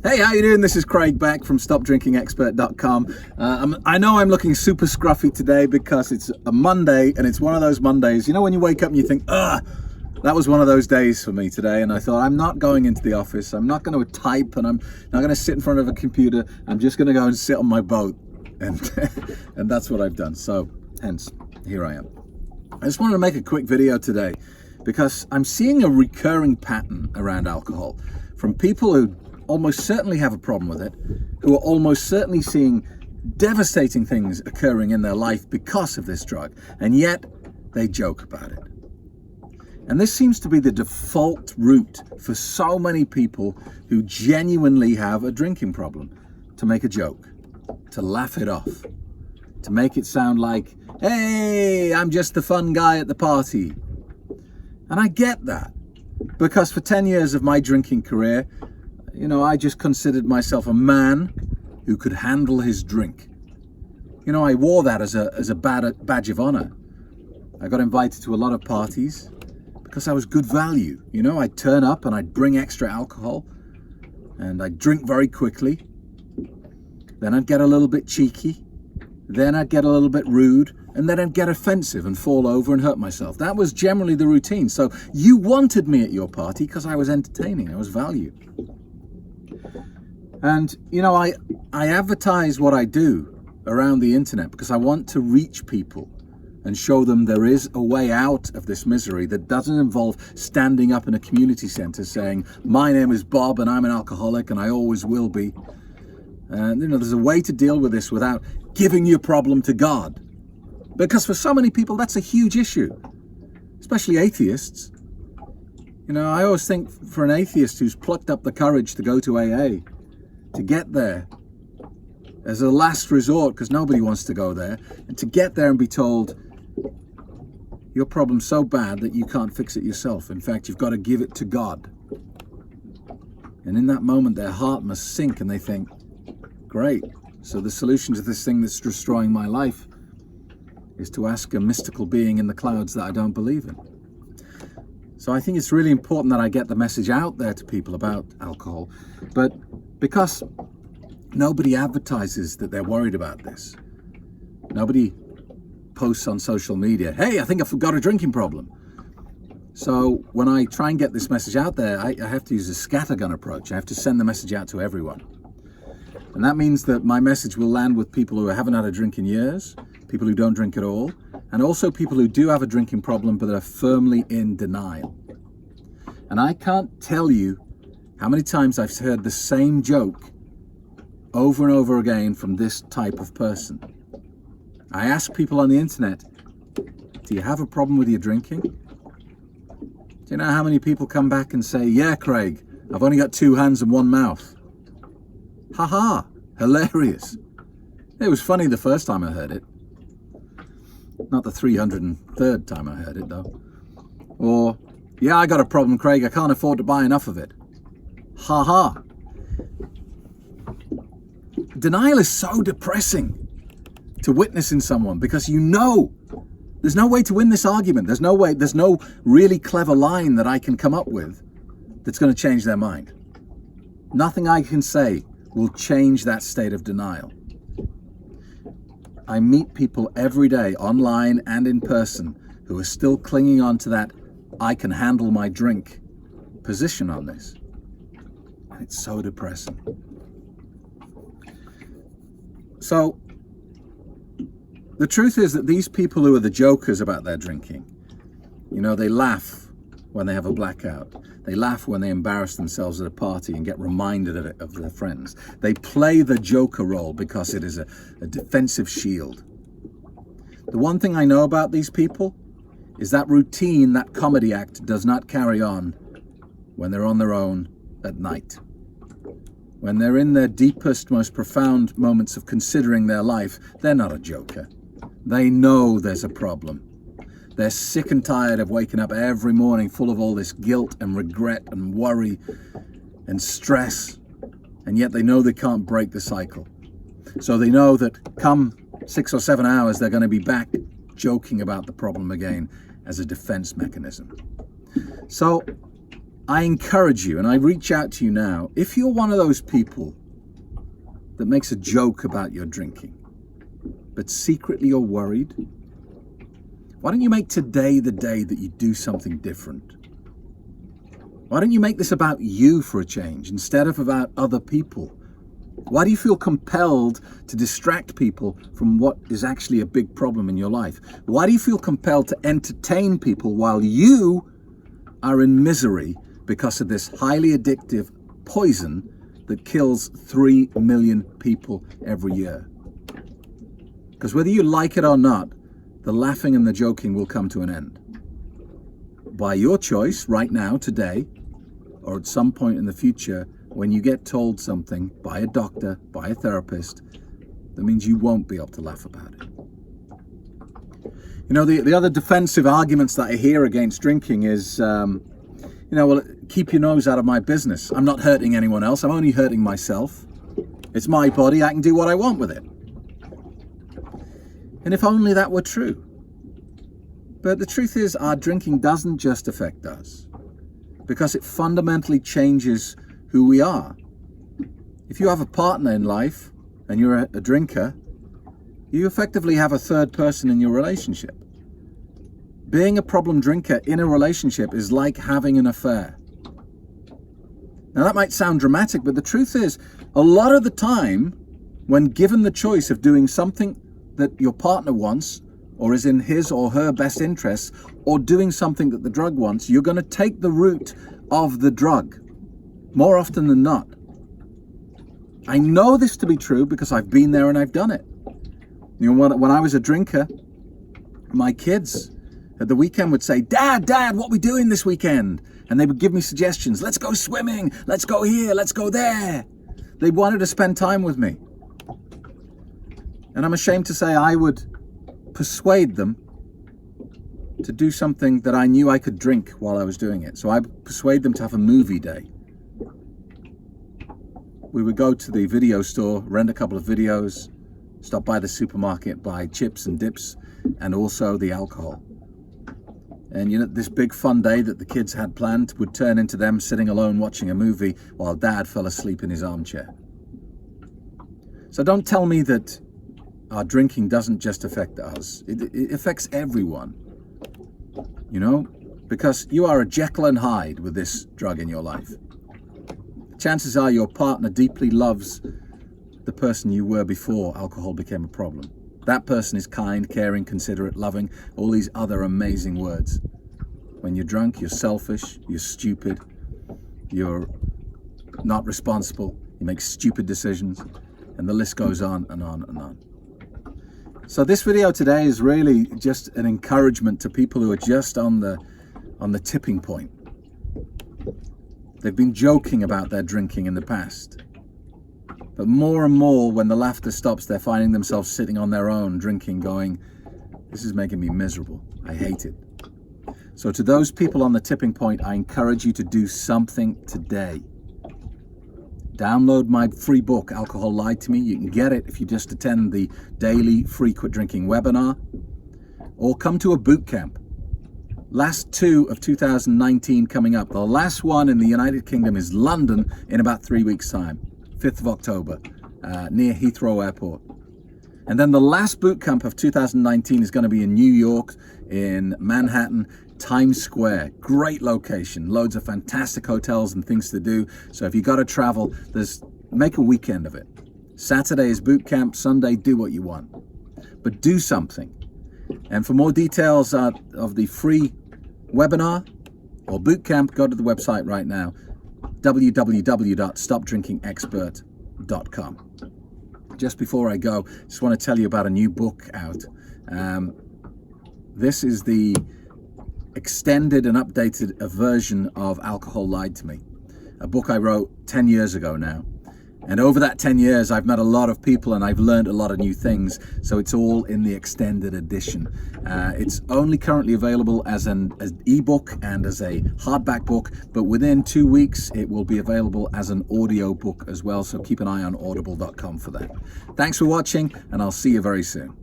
Hey, how you doing? This is Craig back from StopDrinkingExpert.com. I know I'm looking super scruffy today because it's a Monday, and it's one of those Mondays, you know, when you wake up and you think, that was one of those days for me today. And I thought, I'm not going into the office. I'm not going to type, and I'm not going to sit in front of a computer. I'm just going to go and sit on my boat. And, and that's what I've done. So hence, here I am. I just wanted to make a quick video today because I'm seeing a recurring pattern around alcohol from people who almost certainly have a problem with it, who are almost certainly seeing devastating things occurring in their life because of this drug, and yet they joke about it. And this seems to be the default route for so many people who genuinely have a drinking problem, to make a joke, to laugh it off, to make it sound like, hey, I'm just the fun guy at the party. And I get that, because for 10 years of my drinking career, you know, I just considered myself a man who could handle his drink. You know, I wore that as a badge of honor. I got invited to a lot of parties because I was good value. You know, I'd turn up and I'd bring extra alcohol and I'd drink very quickly. Then I'd get a little bit cheeky. Then I'd get a little bit rude, and then I'd get offensive and fall over and hurt myself. That was generally the routine. So you wanted me at your party because I was entertaining, I was value. And, you know, I advertise what I do around the internet because I want to reach people and show them there is a way out of this misery that doesn't involve standing up in a community center saying, my name is Bob and I'm an alcoholic and I always will be. And, you know, there's a way to deal with this without giving your problem to God. Because for so many people, that's a huge issue, especially atheists. You know, I always think for an atheist who's plucked up the courage to go to AA, to get there as a last resort, because nobody wants to go there, and to get there and be told, your problem's so bad that you can't fix it yourself. In fact, you've got to give it to God. And in that moment, their heart must sink and they think, great, so the solution to this thing that's destroying my life is to ask a mystical being in the clouds that I don't believe in. So I think it's really important that I get the message out there to people about alcohol, but because nobody advertises that they're worried about this, nobody posts on social media, hey, I think I've got a drinking problem. So when I try and get this message out there, I have to use a scattergun approach. I have to send the message out to everyone. And that means that my message will land with people who haven't had a drink in years, people who don't drink at all, and also people who do have a drinking problem but are firmly in denial. And I can't tell you how many times I've heard the same joke over and over again from this type of person. I ask people on the internet, do you have a problem with your drinking? Do you know how many people come back and say, yeah, Craig, I've only got 2 hands and 1 mouth. Ha, hilarious. It was funny the first time I heard it. Not the 303rd time I heard it, though. Or, yeah, I got a problem, Craig. I can't afford to buy enough of it. Ha. Denial is so depressing to witness in someone because you know there's no way to win this argument. There's no really clever line that I can come up with that's going to change their mind. Nothing I can say will change that state of denial. I meet people every day, online and in person, who are still clinging on to that I can handle my drink position on this. And it's so depressing. So, the truth is that these people who are the jokers about their drinking, you know, they laugh when they have a blackout. They laugh when they embarrass themselves at a party and get reminded of it of their friends. They play the joker role because it is a defensive shield. The one thing I know about these people is that routine, that comedy act, does not carry on when they're on their own at night. When they're in their deepest, most profound moments of considering their life, they're not a joker. They know there's a problem. They're sick and tired of waking up every morning full of all this guilt and regret and worry and stress, and yet they know they can't break the cycle. So they know that come 6 or 7 hours, they're going to be back joking about the problem again as a defense mechanism. So I encourage you, and I reach out to you now, if you're one of those people that makes a joke about your drinking, but secretly you're worried, why don't you make today the day that you do something different? Why don't you make this about you for a change instead of about other people? Why do you feel compelled to distract people from what is actually a big problem in your life? Why do you feel compelled to entertain people while you are in misery because of this highly addictive poison that kills 3 million people every year? Because whether you like it or not, the laughing and the joking will come to an end. By your choice, right now, today, or at some point in the future, when you get told something by a doctor, by a therapist, that means you won't be able to laugh about it. You know, the other defensive arguments that I hear against drinking is, well, keep your nose out of my business. I'm not hurting anyone else. I'm only hurting myself. It's my body. I can do what I want with it. And if only that were true. But the truth is, our drinking doesn't just affect us, because it fundamentally changes who we are. If you have a partner in life and you're a drinker, you effectively have a third person in your relationship. Being a problem drinker in a relationship is like having an affair. Now that might sound dramatic, but the truth is, a lot of the time, when given the choice of doing something that your partner wants, or is in his or her best interests, or doing something that the drug wants, you're going to take the route of the drug, more often than not. I know this to be true because I've been there and I've done it. You know, when I was a drinker, my kids at the weekend would say, Dad, what are we doing this weekend? And they would give me suggestions. Let's go swimming. Let's go here. Let's go there. They wanted to spend time with me. And I'm ashamed to say I would persuade them to do something that I knew I could drink while I was doing it. So I would persuade them to have a movie day. We would go to the video store, rent a couple of videos, stop by the supermarket, buy chips and dips, and also the alcohol. And you know, this big fun day that the kids had planned would turn into them sitting alone watching a movie while Dad fell asleep in his armchair. So don't tell me that our drinking doesn't just affect us. It affects everyone, you know, because you are a Jekyll and Hyde with this drug in your life. Chances are your partner deeply loves the person you were before alcohol became a problem. That person is kind, caring, considerate, loving, all these other amazing words. When you're drunk, you're selfish, you're stupid, you're not responsible, you make stupid decisions, and the list goes on and on and on. So this video today is really just an encouragement to people who are just on the tipping point. They've been joking about their drinking in the past. But more and more, when the laughter stops, they're finding themselves sitting on their own, drinking, going, this is making me miserable. I hate it. So to those people on the tipping point, I encourage you to do something today. Download my free book, Alcohol Lied to Me. You can get it if you just attend the daily free quit drinking webinar, or come to a boot camp. Last two of 2019 coming up. The last one in the United Kingdom is London in about 3 weeks' time, 5th of October, near Heathrow Airport. And then the last boot camp of 2019 is going to be in New York, in Manhattan, Times Square. Great location, loads of fantastic hotels and things to do. So if you got to travel, make a weekend of it. Saturday is boot camp, Sunday do what you want. But do something. And for more details of the free webinar or boot camp, go to the website right now, www.stopdrinkingexpert.com. Just before I go, just want to tell you about a new book out. This is the extended and updated version of Alcohol Lied to Me, a book I wrote 10 years ago now. And over that 10 years, I've met a lot of people and I've learned a lot of new things. So it's all in the extended edition. It's only currently available as an ebook and as a hardback book, but within 2 weeks, it will be available as an audio book as well. So keep an eye on audible.com for that. Thanks for watching, and I'll see you very soon.